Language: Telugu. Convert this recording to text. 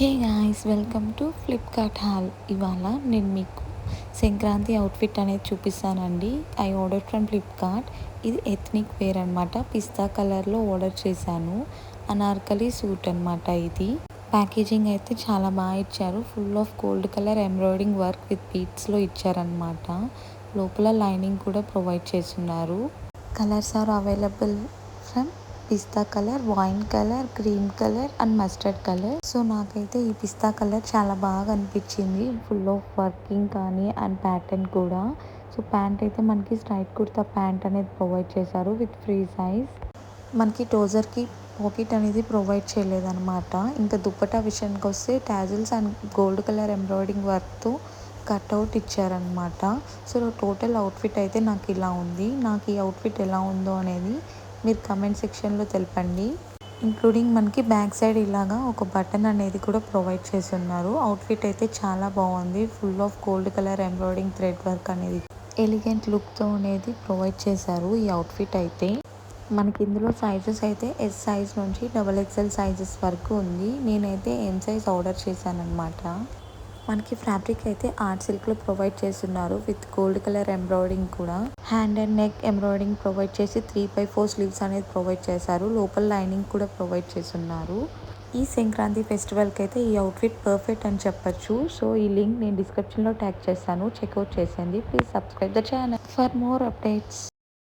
Hey guys, welcome to Flipkart hall. ఇవాళ నేను మీకు సంక్రాంతి అవుట్ఫిట్ అనేది చూపిస్తానండి. I order from Flipkart. ఇది ఎథ్నిక్ వేర్ అనమాట. పిస్తా కలర్లో ఆర్డర్ చేశాను. అనార్కలి సూట్ అనమాట. ఇది ప్యాకేజింగ్ అయితే చాలా బాగా ఇచ్చారు. Full of gold colour embroidering work with బీట్స్లో ఇచ్చారనమాట. లోపల లైనింగ్ కూడా ప్రొవైడ్ చేస్తున్నారు. Colours are available from pista colour, wine colour, cream colour and mustard colour. So నాకైతే ఈ పిస్తా కలర్ చాలా బాగా అనిపించింది. ఫుల్ ఆఫ్ వర్కింగ్ కానీ అండ్ ప్యాటర్న్ కూడా. సో ప్యాంట్ అయితే మనకి స్ట్రైట్ కుర్తా ప్యాంట్ అనేది ప్రొవైడ్ చేశారు విత్ ఫ్రీ సైజ్. మనకి టోజర్కి పాకెట్ అనేది ప్రొవైడ్ చేయలేదన్నమాట. ఇంకా దుప్పటా విషయానికి వస్తే tassels and gold colour embroidering వర్క్తో కట్అవుట్ ఇచ్చారనమాట. సో టోటల్ అవుట్ఫిట్ అయితే నాకు ఇలా ఉంది. నాకు ఈ అవుట్ఫిట్ ఎలా ఉందో అనేది మీరు కమెంట్ సెక్షన్లో తెలపండి. ఇంక్లూడింగ్ మనకి బ్యాక్ సైడ్ ఇలాగా ఒక బటన్ అనేది కూడా ప్రొవైడ్ చేసి ఉన్నారు. అవుట్ఫిట్ అయితే చాలా బాగుంది. Full of gold colour embroidering thread work అనేది ఎలిగెంట్ లుక్తో అనేది ప్రొవైడ్ చేశారు ఈ అవుట్ఫిట్ అయితే. మనకి ఇందులో సైజెస్ అయితే ఎస్ సైజ్ నుంచి XXL సైజెస్ వరకు ఉంది. నేనైతే ఎం సైజ్ ఆర్డర్ చేశాను అనమాట. మనకి ఫ్యాబ్రిక్ అయితే ఆర్ట్ సిల్క్లో ప్రొవైడ్ చేస్తున్నారు విత్ గోల్డ్ కలర్ ఎంబ్రాయిడింగ్ కూడా. Hand and neck embroidering provide చేసి 3/4 స్లీవ్స్ అనేది ప్రొవైడ్ చేశారు. లోపల లైనింగ్ కూడా ప్రొవైడ్ చేస్తున్నారు. ఈ సంక్రాంతి ఫెస్టివల్కి అయితే ఈ అవుట్ఫిట్ పర్ఫెక్ట్ అని చెప్పొచ్చు. సో ఈ లింక్ నేను డిస్క్రిప్షన్లో ట్యాగ్ చేస్తాను. చెక్అవుట్ చేసేయండి. Please subscribe the channel for more updates.